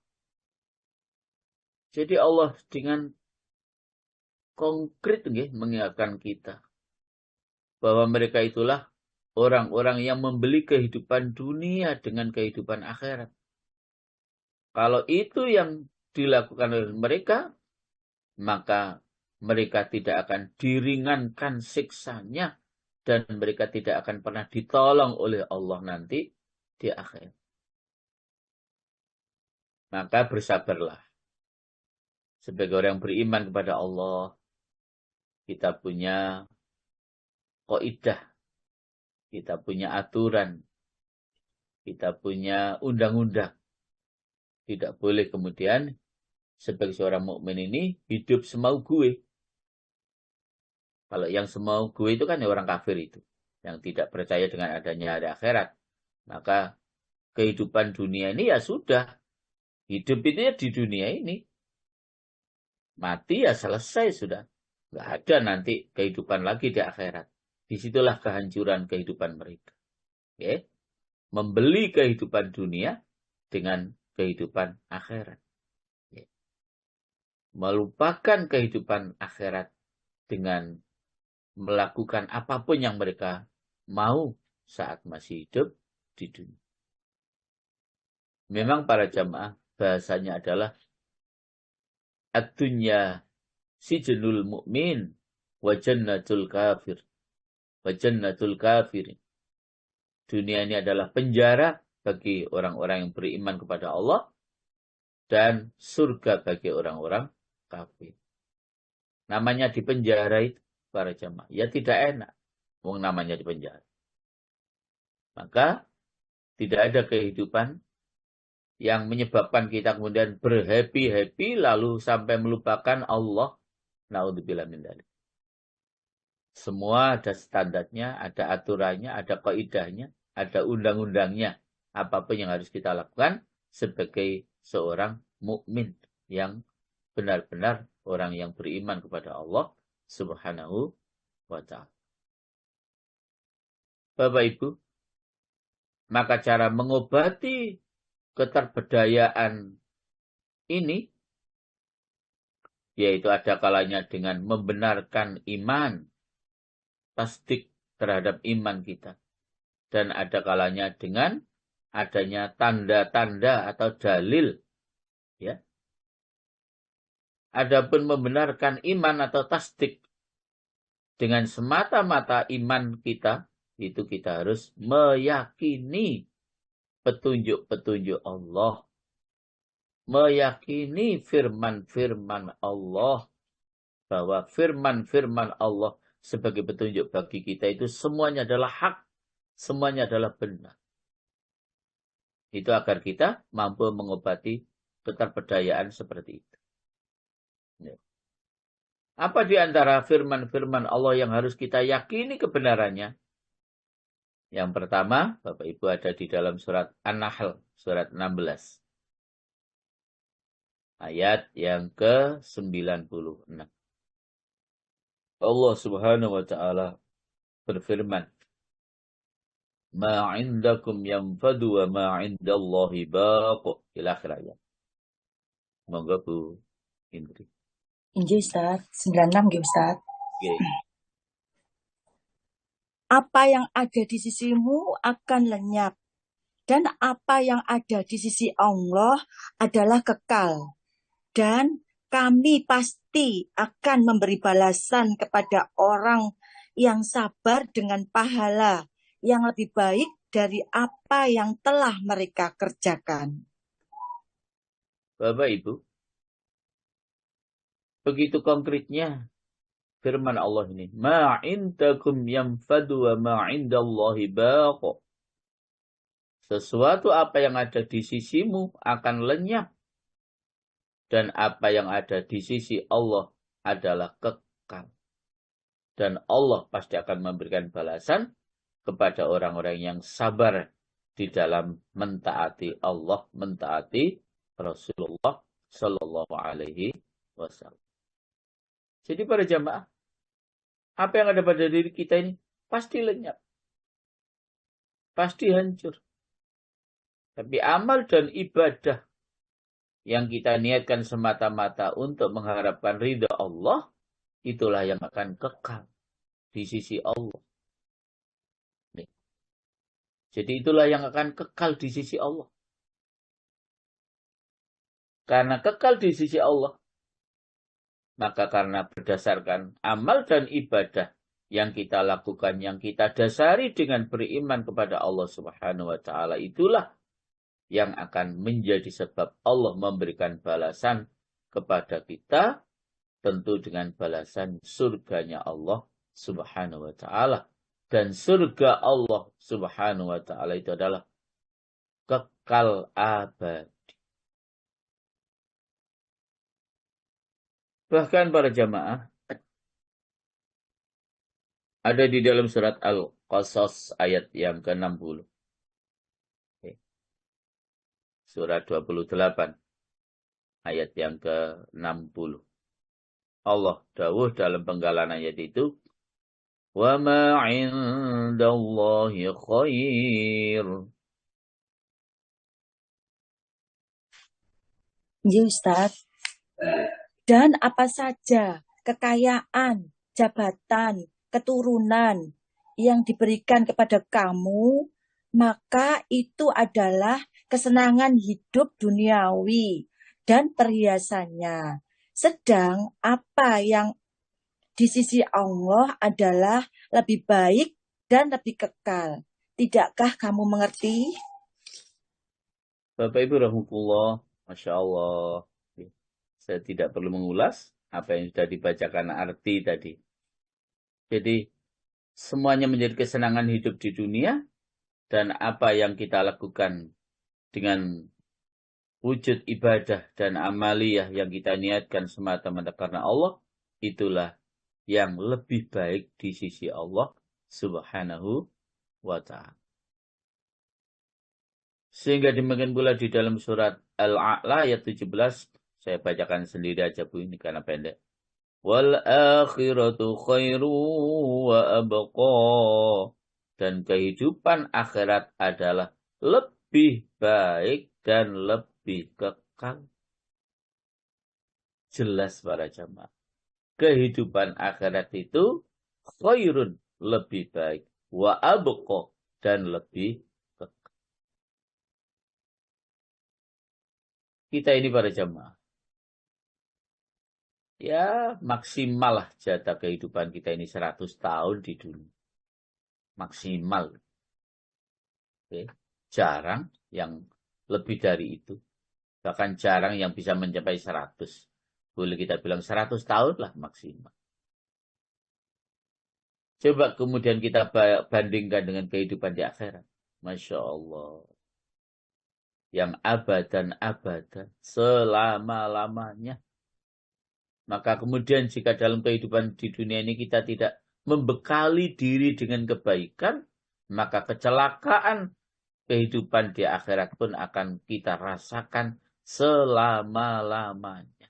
Jadi Allah dengan konkret mengingatkan kita bahwa mereka itulah orang-orang yang membeli kehidupan dunia dengan kehidupan akhirat. Kalau itu yang dilakukan oleh mereka, maka mereka tidak akan diringankan siksanya dan mereka tidak akan pernah ditolong oleh Allah nanti di akhir. Maka bersabarlah. Sebagai orang yang beriman kepada Allah, kita punya kaidah, kita punya aturan, kita punya undang-undang. Tidak boleh kemudian sebagai seorang mukmin ini hidup semau gue. Kalau yang semau gue itu kan orang kafir itu, yang tidak percaya dengan adanya hari akhirat. Maka kehidupan dunia ini ya sudah. Hidup itu ya di dunia ini. Mati ya selesai sudah. Nggak ada nanti kehidupan lagi di akhirat. Disitulah kehancuran kehidupan mereka. Okay? Membeli kehidupan dunia dengan kehidupan akhirat. Okay? Melupakan kehidupan akhirat dengan melakukan apapun yang mereka mau saat masih hidup di dunia. Memang para jamaah bahasanya adalah ad-dunya sijnul mu'min wa jannatul kafir. Wa jannatul kafir. Dunia ini adalah penjara bagi orang-orang yang beriman kepada Allah dan surga bagi orang-orang kafir. Namanya di penjara itu para jamaah, ya tidak enak. Wong namanya di penjara. Maka tidak ada kehidupan yang menyebabkan kita kemudian berhappy-happy lalu sampai melupakan Allah. Naudzubillah min dzalik. Semua ada standarnya, ada aturannya, ada kaidahnya, ada undang-undangnya. Apapun yang harus kita lakukan sebagai seorang mukmin yang benar-benar orang yang beriman kepada Allah Subhanahu wa ta'ala. Bapak Ibu, maka cara mengobati keterbedayaan ini yaitu ada kalanya dengan membenarkan iman, tasdik terhadap iman kita. Dan ada kalanya dengan adanya tanda-tanda atau dalil. Ya. Adapun membenarkan iman atau tasdik dengan semata-mata iman kita, itu kita harus meyakini petunjuk-petunjuk Allah. Meyakini firman-firman Allah. Bahwa firman-firman Allah sebagai petunjuk bagi kita itu semuanya adalah hak. Semuanya adalah benar. Itu agar kita mampu mengobati keterbedayaan seperti itu. Ya. Apa di antara firman-firman Allah yang harus kita yakini kebenarannya? Yang pertama, Bapak Ibu ada di dalam surat An-Nahl, surat 16. Ayat yang ke-96. Allah Subhanahu wa ta'ala berfirman, "Ma 'indakum yanfadu wa ma 'indallahi baqi." Ila akhir ayat. Monggo Bu Indri. Injil Ustaz, 96 nggih Ustaz. Okay. Apa yang ada di sisimu akan lenyap dan apa yang ada di sisi Allah adalah kekal. Dan kami pasti akan memberi balasan kepada orang yang sabar dengan pahala yang lebih baik dari apa yang telah mereka kerjakan. Bapak Ibu, begitu konkretnya firman Allah ini. Ma 'indakum yanfadu wa ma 'indallahi baqi. Sesuatu apa yang ada di sisimu akan lenyap. Dan apa yang ada di sisi Allah adalah kekal. Dan Allah pasti akan memberikan balasan kepada orang-orang yang sabar di dalam mentaati Allah, mentaati Rasulullah Sallallahu Alaihi Wasallam. Jadi para jamaah, apa yang ada pada diri kita ini pasti lenyap, pasti hancur. Tapi amal dan ibadah yang kita niatkan semata-mata untuk mengharapkan ridha Allah, itulah yang akan kekal di sisi Allah. Jadi itulah yang akan kekal di sisi Allah. Karena kekal di sisi Allah, maka karena berdasarkan amal dan ibadah yang kita lakukan, yang kita dasari dengan beriman kepada Allah Subhanahu wa Ta'ala, itulah yang akan menjadi sebab Allah memberikan balasan kepada kita, tentu dengan balasan surganya Allah Subhanahu wa Ta'ala. Dan surga Allah Subhanahu wa Ta'ala itu adalah kekal abadi. Bahkan para jamaah, ada di dalam surat Al-Qasas ayat yang ke-60. Surat 28 ayat yang ke-60. Allah dawuh dalam penggalan ayat itu, "Wa ma 'indallahi khair." Ya Ustaz. Dan apa saja kekayaan, jabatan, keturunan yang diberikan kepada kamu, maka itu adalah kesenangan hidup duniawi dan perhiasannya. Sedang apa yang di sisi Allah adalah lebih baik dan lebih kekal. Tidakkah kamu mengerti? Bapak Ibu rahmatullah, Masya Allah. Saya tidak perlu mengulas apa yang sudah dibacakan arti tadi. Jadi, semuanya menjadi kesenangan hidup di dunia, dan apa yang kita lakukan dengan wujud ibadah dan amaliyah yang kita niatkan semata-mata karena Allah, itulah yang lebih baik di sisi Allah Subhanahu wa Ta'ala. Sehingga demikian pula di dalam surat Al-A'la ayat 17, saya bacakan sendiri aja Bu, ini karena pendek. Wal akhiratu khairu wa abqa. Dan kehidupan akhirat adalah lebih baik dan lebih kekal. Jelas para jamaah. Kehidupan akhirat itu khairun, lebih baik. Wa abqa, dan lebih kekal. Kita ini para jamaah, ya maksimal lah jatah kehidupan kita ini 100 tahun di dunia. Maksimal. Oke. Jarang yang lebih dari itu. Bahkan jarang yang bisa mencapai 100. Boleh kita bilang 100 tahun lah maksimal. Coba kemudian kita bandingkan dengan kehidupan di akhirat. Masya Allah. Yang abadan, selama-lamanya. Maka kemudian jika dalam kehidupan di dunia ini kita tidak membekali diri dengan kebaikan, maka kecelakaan kehidupan di akhirat pun akan kita rasakan selama-lamanya.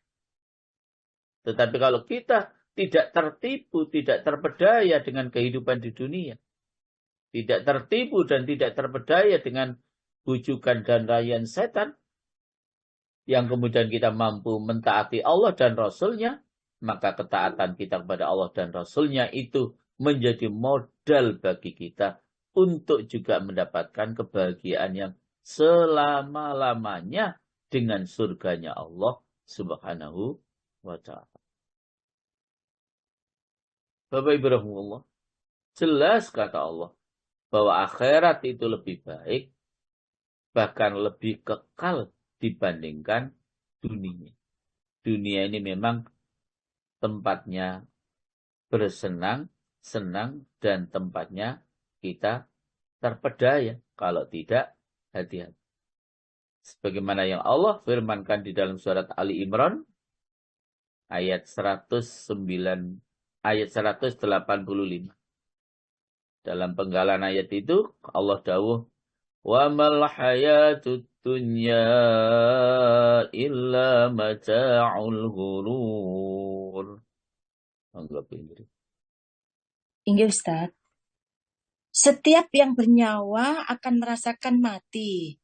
Tetapi kalau kita tidak tertipu, tidak terpedaya dengan kehidupan di dunia, tidak tertipu dan tidak terpedaya dengan bujukan dan rayuan setan, yang kemudian kita mampu mentaati Allah dan Rasul-Nya, maka ketaatan kita kepada Allah dan Rasul-Nya itu menjadi modal bagi kita untuk juga mendapatkan kebahagiaan yang selama-lamanya dengan surganya Allah Subhanahu wa Ta'ala. Bapak Ibu rahmatullah, jelas kata Allah bahwa akhirat itu lebih baik, bahkan lebih kekal dibandingkan dunia. Dunia ini memang tempatnya bersenang, senang, dan tempatnya kita terpedaya. Kalau tidak, hati-hati. Sebagaimana yang Allah firmankan di dalam surat Ali Imran ayat 109 ayat 185. Dalam penggalan ayat itu Allah dawuh, "Wa mal hayatud dunya illa mata'ul ghurur." Anggap ini. Inggih Ustaz. Setiap yang bernyawa akan merasakan mati.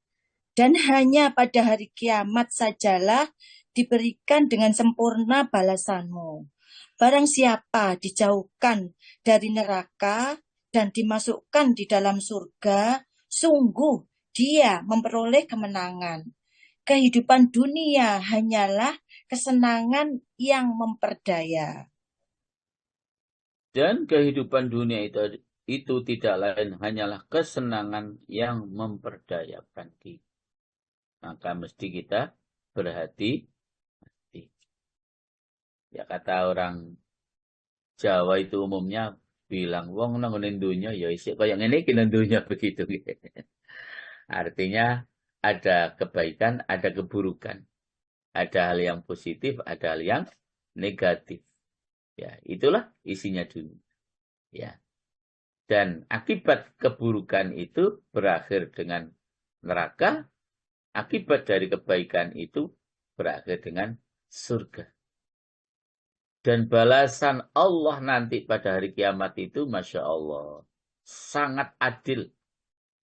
Dan hanya pada hari kiamat sajalah diberikan dengan sempurna balasanmu. Barang siapa dijauhkan dari neraka dan dimasukkan di dalam surga, sungguh dia memperoleh kemenangan. Kehidupan dunia hanyalah kesenangan yang memperdaya. Dan kehidupan dunia itu tidak lain hanyalah kesenangan yang memperdayakan kita. Maka mesti kita berhati-hati. Ya kata orang Jawa itu umumnya bilang, wong nang dunya ya isik kaya ngene iki nang dunya begitu. Artinya ada kebaikan, ada keburukan. Ada hal yang positif, ada hal yang negatif. Ya, itulah isinya dunia. Ya. Dan akibat keburukan itu berakhir dengan neraka, akibat dari kebaikan itu berakhir dengan surga. Dan balasan Allah nanti pada hari kiamat itu, Masya Allah, sangat adil.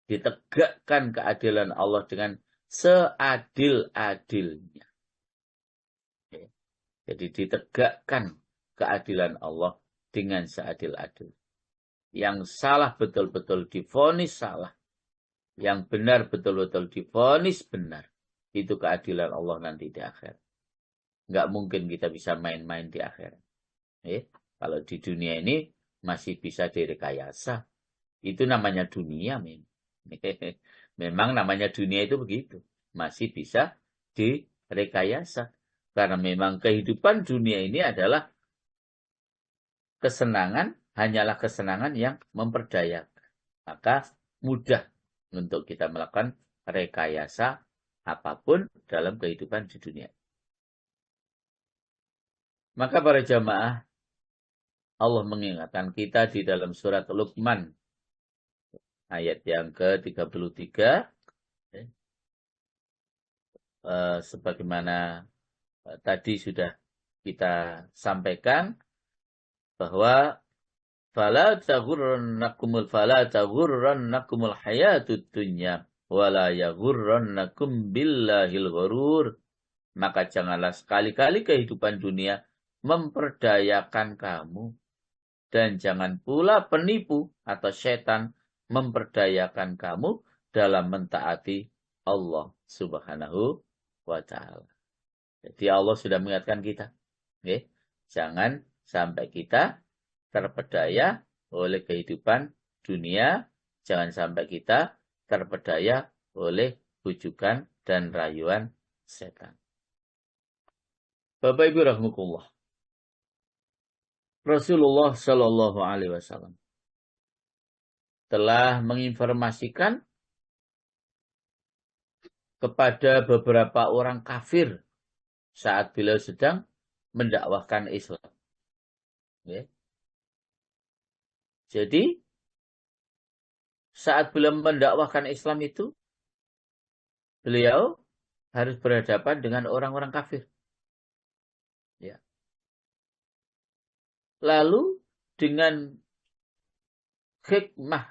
Ditegakkan keadilan Allah dengan seadil-adilnya. Jadi ditegakkan keadilan Allah dengan seadil-adil. Yang salah betul-betul divonis salah. Yang benar betul-betul divonis benar. Itu keadilan Allah nanti di akhir. Nggak mungkin kita bisa main-main di akhir. Kalau di dunia ini masih bisa direkayasa. Itu namanya dunia. Memang namanya dunia itu begitu. Masih bisa direkayasa. Karena memang kehidupan dunia ini adalah kesenangan, hanyalah kesenangan yang memperdayakan. Maka mudah untuk kita melakukan rekayasa apapun dalam kehidupan di dunia. Maka para jamaah, Allah mengingatkan kita di dalam surat Luqman, ayat yang ke-33, sebagaimana tadi sudah kita sampaikan, bahwa fala taghurrannakumul hayatud dunya wala yaghurrannakum billahil ghurur. Maka janganlah sekali-kali kehidupan dunia memperdayakan kamu, dan jangan pula penipu atau setan memperdayakan kamu dalam mentaati Allah Subhanahu wa ta'ala. Jadi Allah sudah mengingatkan kita, jangan sampai kita terpedaya oleh kehidupan dunia, jangan sampai kita terpedaya oleh bujukan dan rayuan setan. Bapak Ibu rahmatullah, Rasulullah Shallallahu Alaihi Wasallam telah menginformasikan kepada beberapa orang kafir saat beliau sedang mendakwahkan Islam. Jadi saat beliau mendakwahkan Islam itu, beliau harus berhadapan dengan orang-orang kafir. Lalu dengan hikmah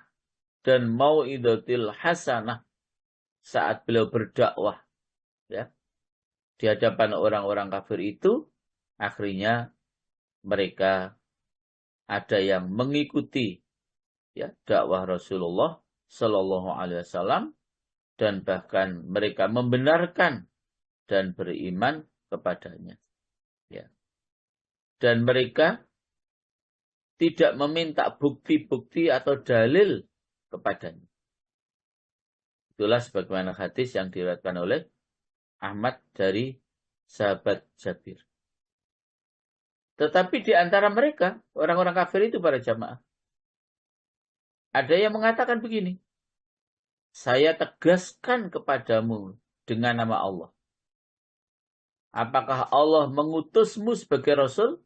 dan mau'idatil hasanah saat beliau berdakwah di hadapan orang-orang kafir itu, akhirnya mereka ada yang mengikuti dakwah Rasulullah Shallallahu Alaihi Wasallam, dan bahkan mereka membenarkan dan beriman kepadanya. Dan mereka tidak meminta bukti-bukti atau dalil kepadanya. Itulah sebagaimana hadis yang diriwayatkan oleh Ahmad dari sahabat Jabir. Tetapi di antara mereka, orang-orang kafir itu para jamaah, ada yang mengatakan begini, saya tegaskan kepadamu dengan nama Allah. Apakah Allah mengutusmu sebagai Rasul?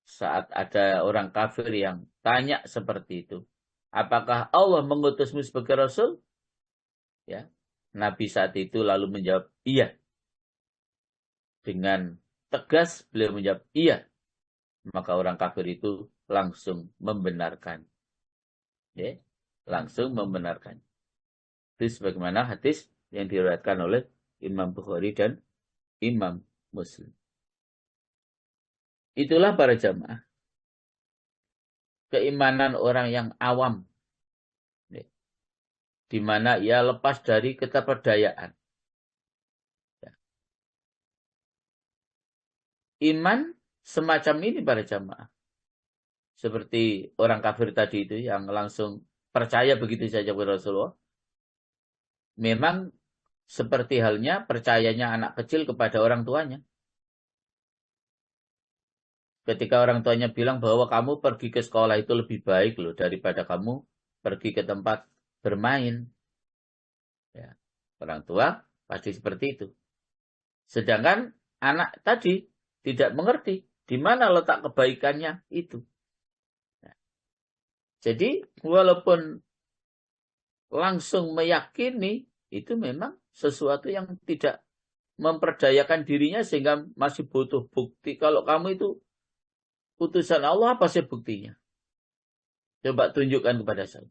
Saat ada orang kafir yang tanya seperti itu. Apakah Allah mengutusmu sebagai Rasul? Ya. Nabi saat itu lalu menjawab, iya. Dengan tegas beliau menjawab, iya. Maka orang kafir itu langsung membenarkan. Ya. Langsung membenarkan. Itu sebagaimana hadis yang diriwayatkan oleh Imam Bukhari dan Imam Muslim. Itulah para jamaah. Keimanan orang yang awam. Di mana ia lepas dari keterperdayaan. Iman semacam ini para jamaah. Seperti orang kafir tadi itu yang langsung percaya begitu saja kepada Rasulullah. Memang seperti halnya percayanya anak kecil kepada orang tuanya. Ketika orang tuanya bilang bahwa kamu pergi ke sekolah itu lebih baik loh daripada kamu pergi ke tempat bermain. Ya, orang tua pasti seperti itu. Sedangkan anak tadi tidak mengerti di mana letak kebaikannya itu. Nah, jadi walaupun langsung meyakini itu memang sesuatu yang tidak memperdayakan dirinya sehingga masih butuh bukti. Kalau kamu itu utusan Allah, apa sih buktinya? Coba tunjukkan kepada saya.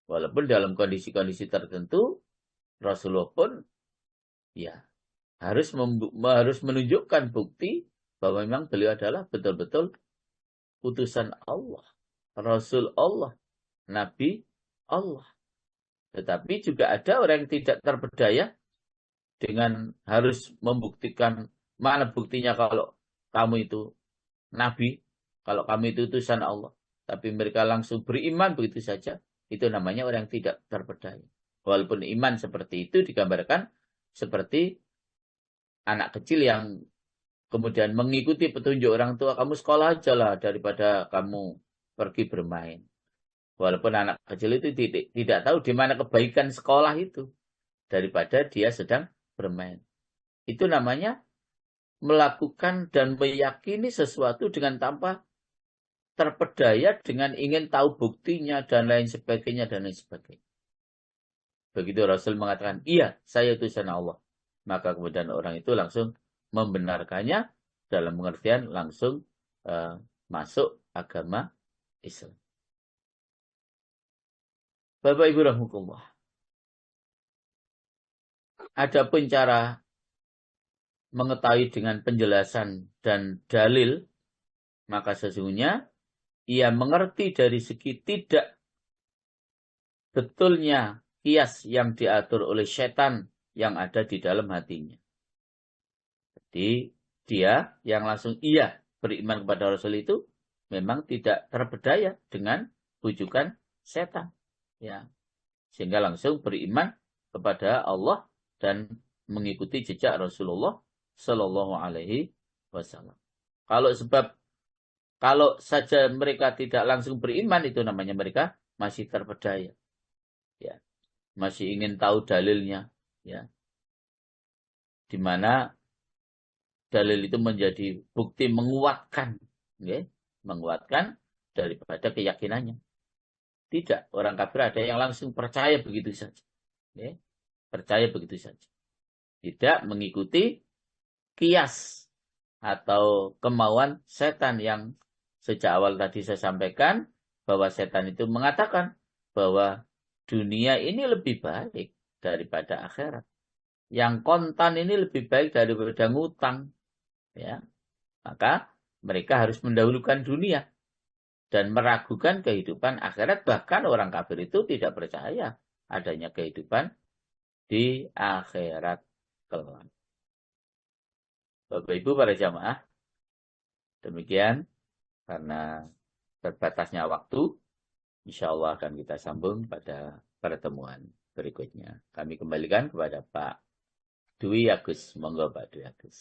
Walaupun dalam kondisi-kondisi tertentu, Rasulullah pun ya harus menunjukkan bukti bahwa memang beliau adalah betul-betul utusan Allah, Rasul Allah, Nabi Allah. Tetapi juga ada orang yang tidak terpedaya dengan harus membuktikan mana buktinya kalau kamu itu Nabi, kalau kamu itu utusan Allah. Tapi mereka langsung beriman begitu saja. Itu namanya orang yang tidak terpedaya. Walaupun iman seperti itu digambarkan seperti anak kecil yang kemudian mengikuti petunjuk orang tua. Kamu sekolah aja lah daripada kamu pergi bermain. Walaupun anak kecil itu tidak tahu di mana kebaikan sekolah itu. Daripada dia sedang bermain. Itu namanya melakukan dan meyakini sesuatu dengan tanpa terpedaya dengan ingin tahu buktinya dan lain sebagainya dan lain sebagainya. Begitu Rasul mengatakan, iya saya utusan Allah. Maka kemudian orang itu langsung membenarkannya dalam pengertian langsung masuk agama Islam. Bapak Ibu rahmatullah. Adapun cara mengetahui dengan penjelasan dan dalil, maka sesungguhnya ia mengerti dari segi tidak betulnya kias yang diatur oleh setan yang ada di dalam hatinya. Jadi dia yang langsung iya beriman kepada Rasul itu memang tidak terpedaya dengan bujukan setan. Ya. Sehingga langsung beriman kepada Allah dan mengikuti jejak Rasulullah Sallallahu Alaihi Wasallam. Kalau saja mereka tidak langsung beriman, itu namanya mereka masih terpedaya, ya, masih ingin tahu dalilnya, ya, di mana dalil itu menjadi bukti menguatkan, ya, menguatkan daripada keyakinannya. Tidak, orang kafir ada yang langsung percaya begitu saja, ya, percaya begitu saja, tidak mengikuti kias atau kemauan setan yang sejak awal tadi saya sampaikan bahwa setan itu mengatakan bahwa dunia ini lebih baik daripada akhirat. Yang kontan ini lebih baik daripada ngutang. Ya. Maka mereka harus mendahulukan dunia dan meragukan kehidupan akhirat. Bahkan orang kafir itu tidak percaya adanya kehidupan di akhirat kelak. Bapak Ibu para jamaah, demikian karena terbatasnya waktu, insya Allah akan kita sambung pada pertemuan berikutnya. Kami kembalikan kepada Pak Dwi Agus. Monggo Pak Dwi Agus.